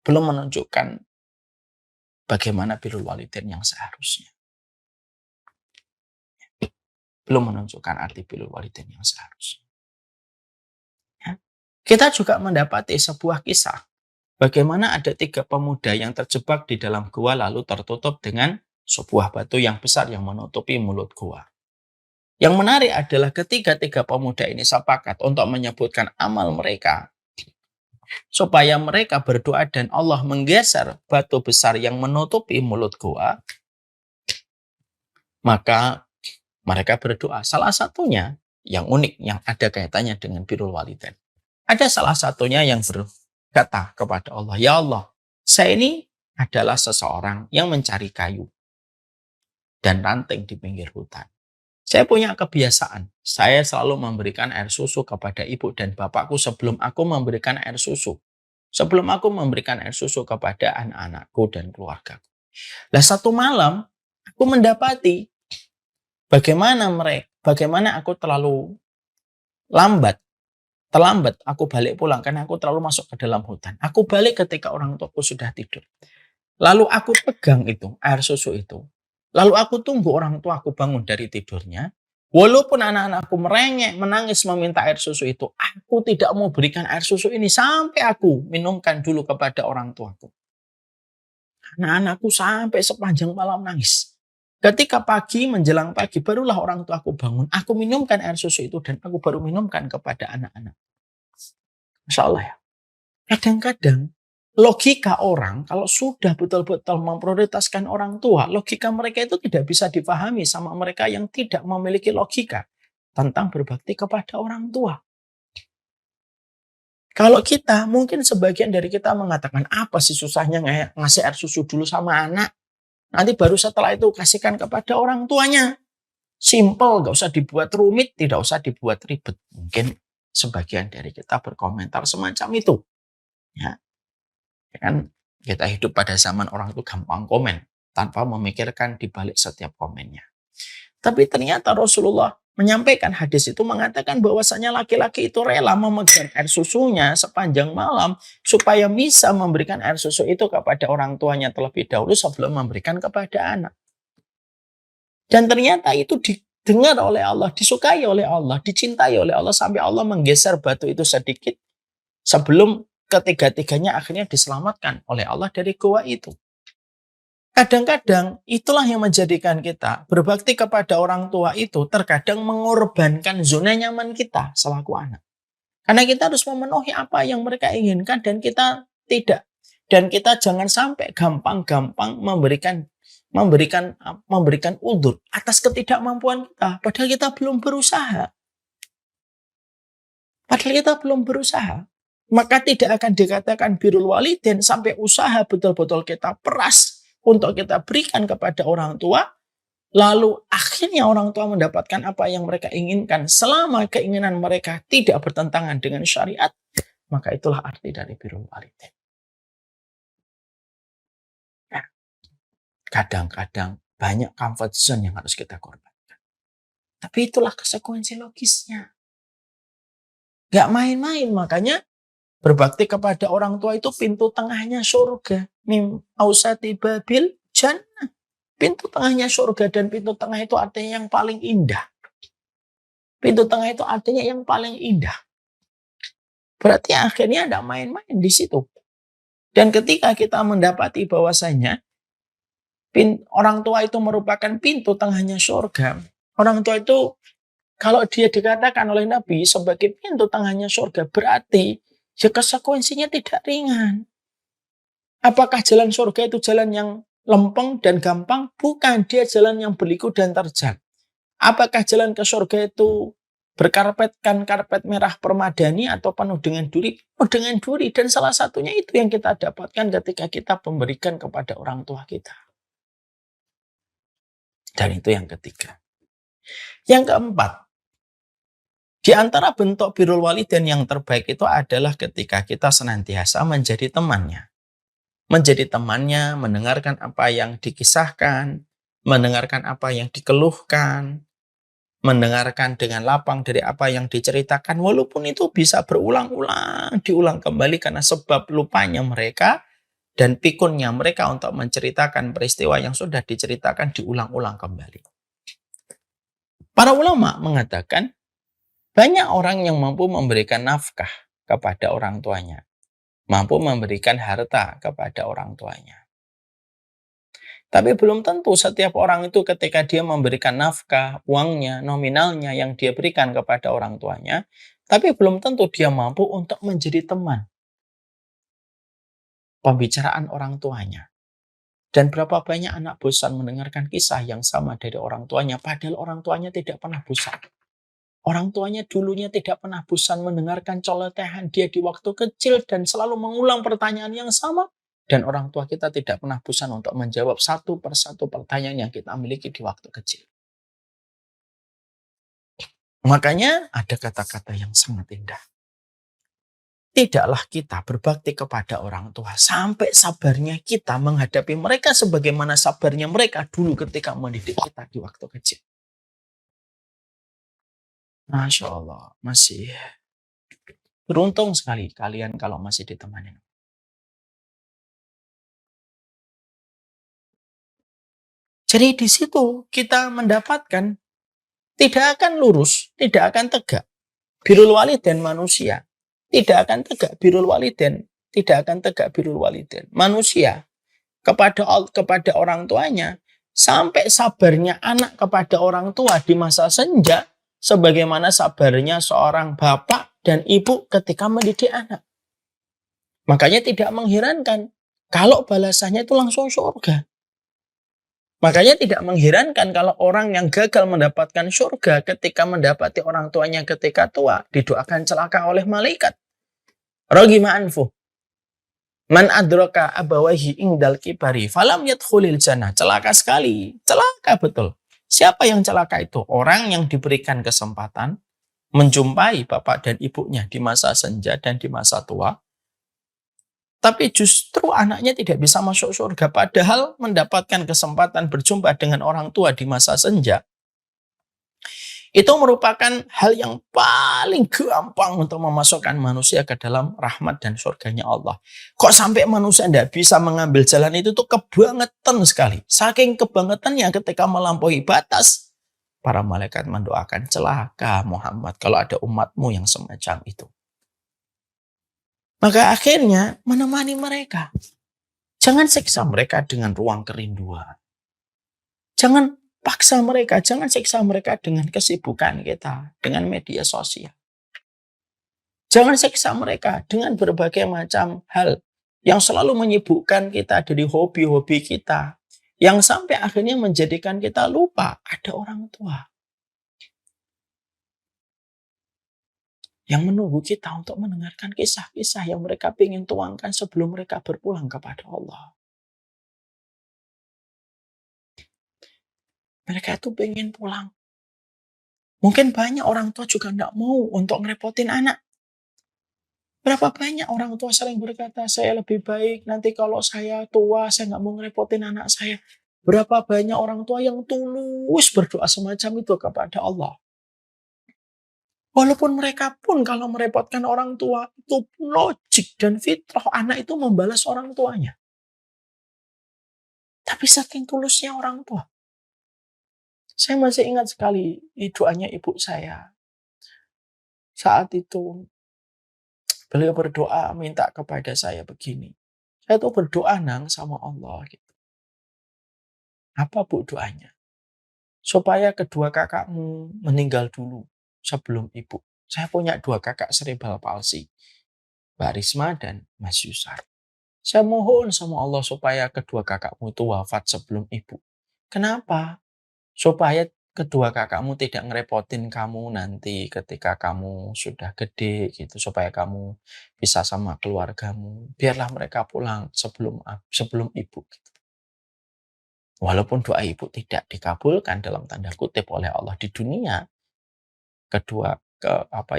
Belum menunjukkan bagaimana birrul walidain yang seharusnya. Belum menunjukkan arti birrul walidain yang seharusnya. Ya. Kita juga mendapati sebuah kisah. Bagaimana ada 3 pemuda yang terjebak di dalam gua lalu tertutup dengan sebuah batu yang besar yang menutupi mulut gua. Yang menarik adalah ketiga pemuda ini sepakat untuk menyebutkan amal mereka. Supaya mereka berdoa dan Allah menggeser batu besar yang menutupi mulut gua. Maka mereka berdoa. Salah satunya yang unik, yang ada kaitannya dengan birrul walidain. Ada salah satunya yang berkata kepada Allah, "Ya Allah, saya ini adalah seseorang yang mencari kayu dan ranting di pinggir hutan. Saya punya kebiasaan, saya selalu memberikan air susu kepada ibu dan bapakku sebelum aku memberikan air susu. Sebelum aku memberikan air susu kepada anak-anakku dan keluargaku. Nah, satu malam, aku mendapati bagaimana aku terlambat aku balik pulang karena aku terlalu masuk ke dalam hutan. Aku balik ketika orang tuaku sudah tidur. Lalu aku pegang itu, air susu itu. Lalu aku tunggu orang tuaku bangun dari tidurnya. Walaupun anak-anakku merengek, menangis meminta air susu itu, aku tidak mau berikan air susu ini sampai aku minumkan dulu kepada orang tuaku. Anak-anakku sampai sepanjang malam nangis. Ketika menjelang pagi, barulah orang tuaku bangun. Aku minumkan air susu itu dan aku baru minumkan kepada anak-anak. Masya Allah ya. Kadang-kadang logika orang kalau sudah betul-betul memprioritaskan orang tua, logika mereka itu tidak bisa dipahami sama mereka yang tidak memiliki logika tentang berbakti kepada orang tua. Kalau kita, mungkin sebagian dari kita mengatakan, apa sih susahnya ngasih air susu dulu sama anak? Nanti baru setelah itu kasihkan kepada orang tuanya. Simple, gak usah dibuat rumit, tidak usah dibuat ribet. Mungkin sebagian dari kita berkomentar semacam itu. Ya. Kan kita hidup pada zaman orang itu gampang komen tanpa memikirkan di balik setiap komennya. Tapi ternyata Rasulullah menyampaikan hadis itu mengatakan bahwasanya laki-laki itu rela memegang air susunya sepanjang malam supaya bisa memberikan air susu itu kepada orang tuanya terlebih dahulu sebelum memberikan kepada anak. Dan ternyata itu didengar oleh Allah, disukai oleh Allah, dicintai oleh Allah sampai Allah menggeser batu itu sedikit sebelum ketiga-tiganya akhirnya diselamatkan oleh Allah dari gua itu. Kadang-kadang itulah yang menjadikan kita berbakti kepada orang tua itu terkadang mengorbankan zona nyaman kita selaku anak. Karena kita harus memenuhi apa yang mereka inginkan dan kita tidak. Dan kita jangan sampai gampang-gampang memberikan udzur atas ketidakmampuan kita. Padahal kita belum berusaha. Maka tidak akan dikatakan birrul walidain sampai usaha betul-betul kita peras untuk kita berikan kepada orang tua. Lalu akhirnya orang tua mendapatkan apa yang mereka inginkan selama keinginan mereka tidak bertentangan dengan syariat. Maka itulah arti dari birrul walidain. Nah, kadang-kadang banyak comfort zone yang harus kita korbankan. Tapi itulah konsekuensi logisnya. Gak main-main, makanya berbakti kepada orang tua itu pintu tengahnya surga. Mim ausati babil jannah. Pintu tengahnya surga dan pintu tengah itu artinya yang paling indah. Pintu tengah itu artinya yang paling indah. Berarti akhirnya ada main-main di situ. Dan ketika kita mendapati bahwasanya orang tua itu merupakan pintu tengahnya surga. Orang tua itu kalau dia dikatakan oleh Nabi sebagai pintu tengahnya surga berarti ya konsekuensinya tidak ringan. Apakah jalan surga itu jalan yang lempeng dan gampang? Bukan, dia jalan yang berliku dan terjal. Apakah jalan ke surga itu berkarpetkan karpet merah permadani atau penuh dengan duri? Penuh dengan duri, dan salah satunya itu yang kita dapatkan ketika kita memberikan kepada orang tua kita. Dan itu yang ketiga. Yang keempat, di antara bentuk birrul walidain yang terbaik itu adalah ketika kita senantiasa menjadi temannya. Menjadi temannya, mendengarkan apa yang dikisahkan, mendengarkan apa yang dikeluhkan, mendengarkan dengan lapang dari apa yang diceritakan, walaupun itu bisa berulang-ulang, diulang kembali karena sebab lupanya mereka dan pikunnya mereka untuk menceritakan peristiwa yang sudah diceritakan diulang-ulang kembali. Para ulama mengatakan, banyak orang yang mampu memberikan nafkah kepada orang tuanya, mampu memberikan harta kepada orang tuanya. Tapi belum tentu setiap orang itu ketika dia memberikan nafkah, uangnya, nominalnya yang dia berikan kepada orang tuanya, tapi belum tentu dia mampu untuk menjadi teman pembicaraan orang tuanya. Dan berapa banyak anak bosan mendengarkan kisah yang sama dari orang tuanya, padahal orang tuanya tidak pernah bosan. Orang tuanya dulunya tidak pernah bosan mendengarkan celotehan dia di waktu kecil dan selalu mengulang pertanyaan yang sama. Dan orang tua kita tidak pernah bosan untuk menjawab satu persatu pertanyaan yang kita miliki di waktu kecil. Makanya ada kata-kata yang sangat indah. Tidaklah kita berbakti kepada orang tua sampai sabarnya kita menghadapi mereka sebagaimana sabarnya mereka dulu ketika mendidik kita di waktu kecil. Masya Allah, masih beruntung sekali kalian kalau masih ditemani. Jadi di situ kita mendapatkan tidak akan lurus, tidak akan tegak. Birrul walidain manusia tidak akan tegak birrul walidain, tidak akan tegak birrul walidain. Manusia kepada orang tuanya sampai sabarnya anak kepada orang tua di masa senja sebagaimana sabarnya seorang bapak dan ibu ketika mendidik anak. Makanya tidak mengherankan kalau balasannya itu langsung surga. Makanya tidak mengherankan kalau orang yang gagal mendapatkan surga ketika mendapati orang tuanya ketika tua didoakan celaka oleh malaikat. Ragima anfu. Man adraka abawahi ingdal kibari falam yadkhulil jannah. Celaka sekali, celaka betul. Siapa yang celaka itu? Orang yang diberikan kesempatan menjumpai bapak dan ibunya di masa senja dan di masa tua, tapi justru anaknya tidak bisa masuk surga. Padahal mendapatkan kesempatan berjumpa dengan orang tua di masa senja, itu merupakan hal yang paling gampang untuk memasukkan manusia ke dalam rahmat dan surganya Allah. Kok sampai manusia tidak bisa mengambil jalan itu tuh kebangetan sekali. Saking kebangetannya ketika melampaui batas, para malaikat mendoakan celaka Muhammad kalau ada umatmu yang semacam itu. Maka akhirnya menemani mereka. Jangan siksa mereka dengan ruang kerinduan. Jangan paksa mereka, jangan siksa mereka dengan kesibukan kita, dengan media sosial. Jangan siksa mereka dengan berbagai macam hal yang selalu menyibukkan kita dari hobi-hobi kita. Yang sampai akhirnya menjadikan kita lupa ada orang tua yang menunggu kita untuk mendengarkan kisah-kisah yang mereka ingin tuangkan sebelum mereka berpulang kepada Allah. Mereka itu pengen pulang. Mungkin banyak orang tua juga tidak mau untuk ngerepotin anak. Berapa banyak orang tua sering berkata, saya lebih baik nanti kalau saya tua, saya nggak mau ngerepotin anak saya. Berapa banyak orang tua yang tulus berdoa semacam itu kepada Allah. Walaupun mereka pun kalau merepotkan orang tua, itu logik dan fitrah anak itu membalas orang tuanya. Tapi saking tulusnya orang tua. Saya masih ingat sekali doanya ibu saya. Saat itu beliau berdoa minta kepada saya begini. Saya tuh berdoa nang sama Allah gitu. Apa bu doanya? Supaya kedua kakakmu meninggal dulu sebelum ibu. Saya punya 2 kakak cerebral palsy. Mbak Risma dan Mas Yusar. Saya mohon sama Allah supaya kedua kakakmu itu wafat sebelum ibu. Kenapa? Supaya kedua kakakmu tidak ngerepotin kamu nanti ketika kamu sudah gede gitu. Supaya kamu bisa sama keluargamu. Biarlah mereka pulang sebelum ibu gitu. Walaupun doa ibu tidak dikabulkan dalam tanda kutip oleh Allah di dunia,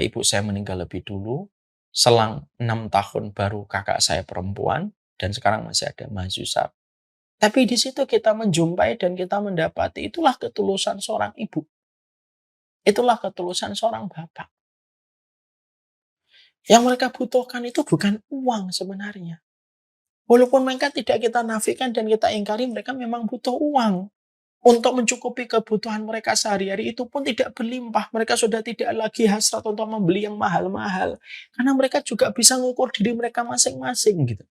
ibu saya meninggal lebih dulu, selang 6 tahun baru kakak saya perempuan, dan sekarang masih ada Mas Yusuf. Tapi di situ kita menjumpai dan kita mendapati itulah ketulusan seorang ibu. Itulah ketulusan seorang bapak. Yang mereka butuhkan itu bukan uang sebenarnya. Walaupun mereka tidak kita nafikan dan kita ingkari, mereka memang butuh uang. Untuk mencukupi kebutuhan mereka sehari-hari itu pun tidak berlimpah. Mereka sudah tidak lagi hasrat untuk membeli yang mahal-mahal. Karena mereka juga bisa mengukur diri mereka masing-masing gitu.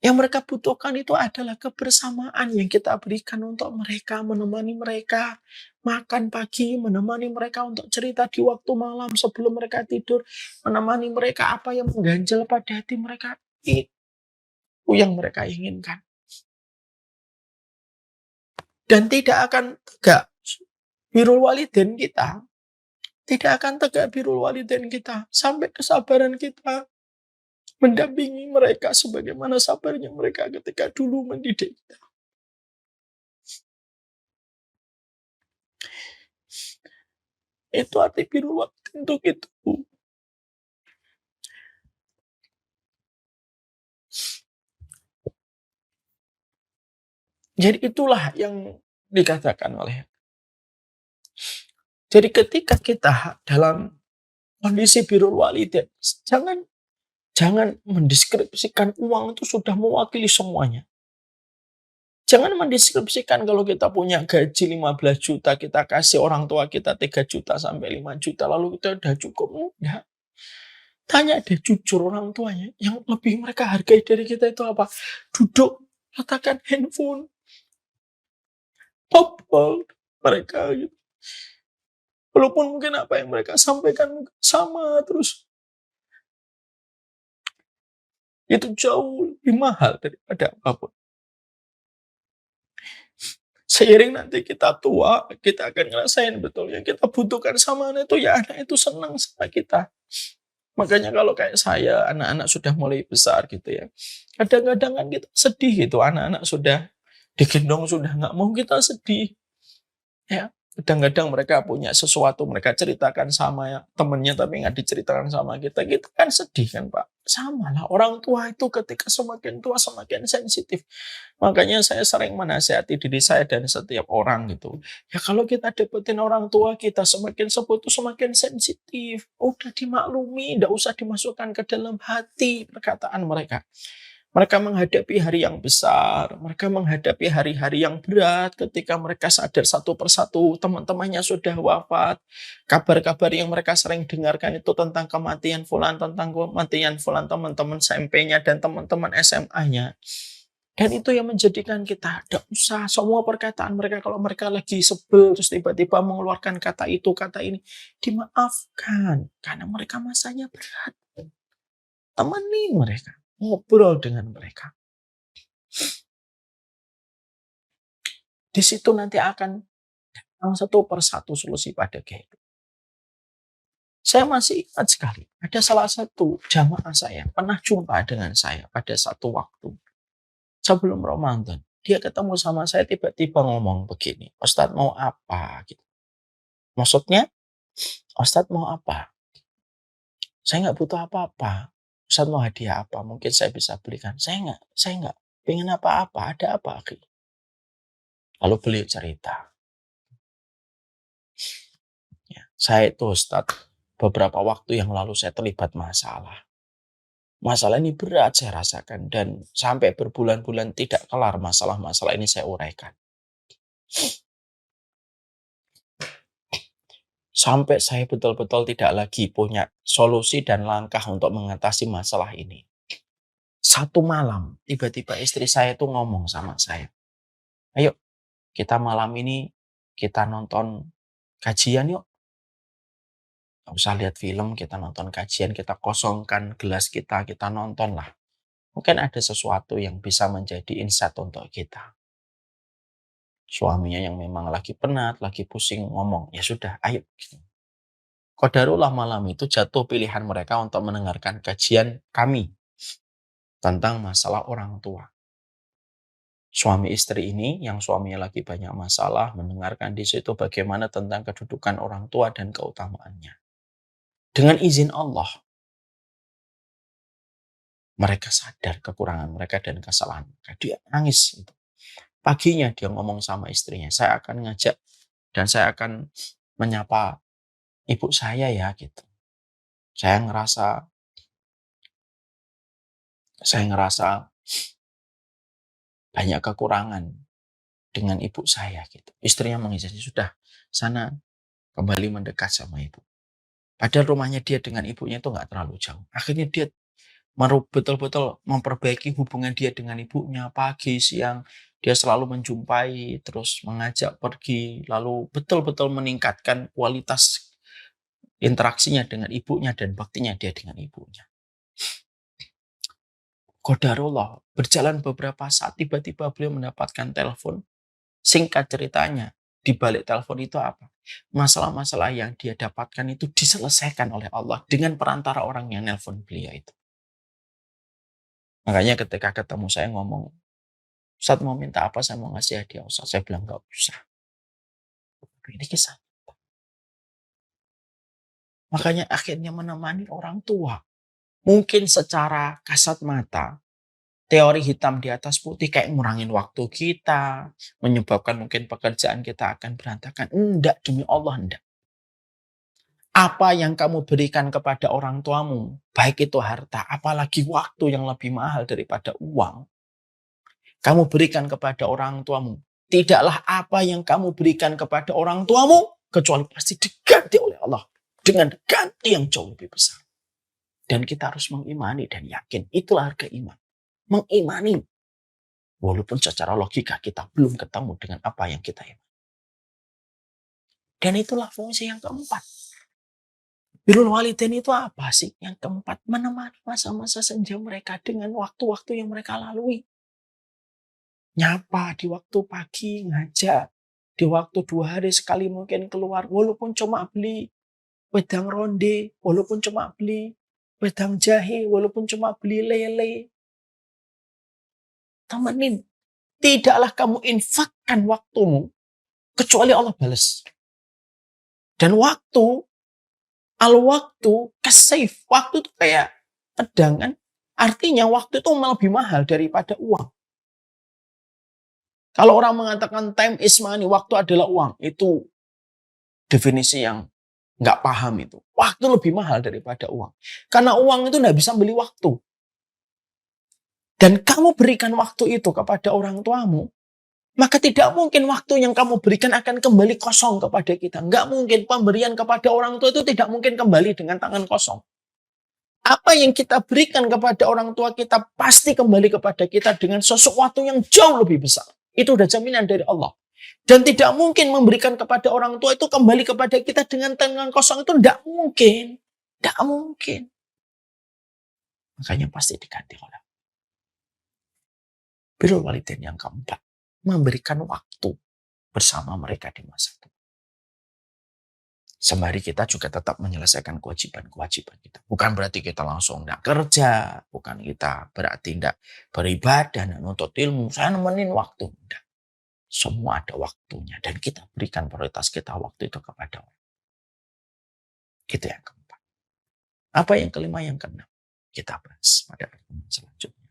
Yang mereka butuhkan itu adalah kebersamaan yang kita berikan untuk mereka, menemani mereka makan pagi, menemani mereka untuk cerita di waktu malam sebelum mereka tidur, menemani mereka apa yang mengganjal pada hati mereka. Itu yang mereka inginkan. Dan tidak akan tegak birrul walidain kita. Tidak akan tegak birrul walidain kita sampai kesabaran kita mendampingi mereka sebagaimana sabarnya mereka ketika dulu mendidik kita. Itu arti birrul walidain untuk itu. Jadi itulah yang dikatakan oleh. Jadi ketika kita dalam kondisi birrul walidain, jangan mendeskripsikan uang itu sudah mewakili semuanya. Jangan mendeskripsikan kalau kita punya gaji 15 juta, kita kasih orang tua kita 3 juta sampai 5 juta, lalu kita udah cukup. Enggak. Tanya deh jujur orang tuanya, yang lebih mereka hargai dari kita itu apa? Duduk, letakkan handphone, popol mereka gitu. Walaupun mungkin apa yang mereka sampaikan sama terus. Itu jauh lebih mahal daripada apapun. Seiring nanti kita tua, kita akan ngerasain betul yang kita butuhkan sama anak itu ya anak itu senang sama kita. Makanya kalau kayak saya, anak-anak sudah mulai besar gitu ya. Kadang-kadang kan kita sedih gitu, anak-anak sudah digendong sudah nggak mau, kita sedih. Ya, kadang-kadang mereka punya sesuatu, mereka ceritakan sama temennya tapi nggak diceritakan sama kita. Kita kan sedih kan Pak. Sama lah, orang tua itu ketika semakin tua semakin sensitif. Makanya saya sering menasihati diri saya dan setiap orang gitu. Ya kalau kita dapetin orang tua kita semakin sepuh itu semakin sensitif. Udah dimaklumi, nggak usah dimasukkan ke dalam hati perkataan mereka. Mereka menghadapi hari yang besar, mereka menghadapi hari-hari yang berat ketika mereka sadar satu persatu teman-temannya sudah wafat. Kabar-kabar yang mereka sering dengarkan itu tentang kematian fulan, tentang kematian fulan teman-teman SMP-nya dan teman-teman SMA-nya. Dan itu yang menjadikan kita tidak usah semua perkataan mereka kalau mereka lagi sebel terus tiba-tiba mengeluarkan kata itu, kata ini, dimaafkan karena mereka masanya berat. Temani mereka, ngobrol dengan mereka. Di situ nanti akan datang satu persatu solusi pada kehidupan. Saya masih ingat sekali, ada salah satu jamaah saya pernah jumpa dengan saya pada satu waktu sebelum Ramadan. Dia ketemu sama saya tiba-tiba ngomong begini, "Ustadz mau apa?" Gitu. Maksudnya, "Ustadz mau apa?" Saya nggak butuh apa-apa. Ustadz mau hadiah apa? Mungkin saya bisa belikan. Saya nggak pengen apa-apa. Ada apa, akhi? Lalu beliau cerita. Ya, saya itu Ustadz, beberapa waktu yang lalu saya terlibat masalah. Masalah ini berat saya rasakan dan sampai berbulan-bulan tidak kelar masalah-masalah ini saya uraikan. Sampai saya betul-betul tidak lagi punya solusi dan langkah untuk mengatasi masalah ini. Satu malam, tiba-tiba istri saya itu ngomong sama saya, "Ayo, kita malam ini kita nonton kajian yuk. Gak usah lihat film, kita nonton kajian, kita kosongkan gelas kita nonton lah. Mungkin ada sesuatu yang bisa menjadi insight untuk kita." Suaminya yang memang lagi penat, lagi pusing ngomong, "Ya sudah, ayo." Qadarullah malam itu jatuh pilihan mereka untuk mendengarkan kajian kami tentang masalah orang tua. suami istri ini yang suaminya lagi banyak masalah, mendengarkan di situ bagaimana tentang kedudukan orang tua dan keutamaannya. Dengan izin Allah, mereka sadar kekurangan mereka dan kesalahan mereka. Dia nangis. Paginya dia ngomong sama istrinya, saya akan ngajak dan saya akan menyapa ibu saya ya gitu. Saya ngerasa banyak kekurangan dengan ibu saya gitu. Istrinya mengizinkan, sudah sana kembali mendekat sama ibu. Padahal rumahnya dia dengan ibunya itu nggak terlalu jauh. Akhirnya dia betul-betul memperbaiki hubungan dia dengan ibunya. Pagi, siang, dia selalu menjumpai, terus mengajak pergi, lalu betul-betul meningkatkan kualitas interaksinya dengan ibunya dan baktinya dia dengan ibunya. Qadarullah, berjalan beberapa saat tiba-tiba beliau mendapatkan telepon. Singkat ceritanya, di balik telepon itu apa? Masalah-masalah yang dia dapatkan itu diselesaikan oleh Allah dengan perantara orang yang nelpon beliau itu. Makanya ketika ketemu saya ngomong, Ustaz mau minta apa, saya mau ngasih hadiah Ustaz. Saya bilang gak usah. Ini kisah. Makanya akhirnya menemani orang tua. Mungkin secara kasat mata, teori hitam di atas putih kayak ngurangin waktu kita, menyebabkan mungkin pekerjaan kita akan berantakan. Enggak, demi Allah enggak. Apa yang kamu berikan kepada orang tuamu, baik itu harta, apalagi waktu yang lebih mahal daripada uang, kamu berikan kepada orang tuamu. Tidaklah apa yang kamu berikan kepada orang tuamu, kecuali pasti diganti oleh Allah dengan ganti yang jauh lebih besar. Dan kita harus mengimani dan yakin. Itulah harga iman. Mengimani. Walaupun secara logika kita belum ketemu dengan apa yang kita imani. Dan itulah fungsi yang keempat. Birrul walidain itu apa sih? Yang keempat, menemani masa-masa senja mereka dengan waktu-waktu yang mereka lalui. Nyapa di waktu pagi, ngajak. Di waktu 2 hari sekali mungkin keluar. Walaupun cuma beli wedang ronde, walaupun cuma beli wedang jahe, walaupun cuma beli lele. Temenin. Tidaklah kamu infakkan waktumu, kecuali Allah balas. Dan al-waktu kasayf. Waktu itu kayak pedang kan. Artinya waktu itu lebih mahal daripada uang. Kalau orang mengatakan time is money, waktu adalah uang. Itu definisi yang nggak paham itu. Waktu lebih mahal daripada uang. Karena uang itu nggak bisa beli waktu. Dan kamu berikan waktu itu kepada orang tuamu, maka tidak mungkin waktu yang kamu berikan akan kembali kosong kepada kita. Nggak mungkin pemberian kepada orang tua itu tidak mungkin kembali dengan tangan kosong. Apa yang kita berikan kepada orang tua kita pasti kembali kepada kita dengan sesuatu yang jauh lebih besar. Itu udah jaminan dari Allah. Dan tidak mungkin memberikan kepada orang tua itu kembali kepada kita dengan tangan kosong. Itu tidak mungkin. Tidak mungkin. Makanya pasti diganti oleh birrul walidain yang keempat. Memberikan waktu bersama mereka di masa tua. Sembari kita juga tetap menyelesaikan kewajiban-kewajiban kita. Bukan berarti kita langsung tidak kerja. Bukan kita berarti tidak beribadah dan menuntut ilmu. Saya nemenin waktu. Tidak. Semua ada waktunya. Dan kita berikan prioritas kita waktu itu kepada orang. Itu yang keempat. Apa yang kelima, yang keenam? Kita bahas pada pertemuan selanjutnya.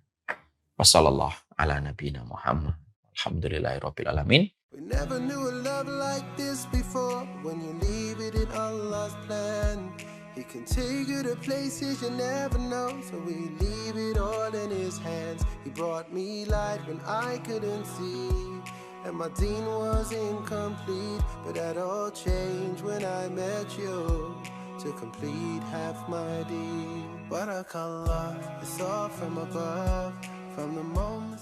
Wassalamualaikum ala nabiyina Muhammad. Alhamdulillahirabbil alamin. We never knew a love like this before. When you leave it in Allah's plan, He can take you to places you never know. So we leave it all in His hands. He brought me light when I couldn't see, and my deen was incomplete. But that all changed when I met you, to complete half my deed. Barakallah, it's all from above. From the moment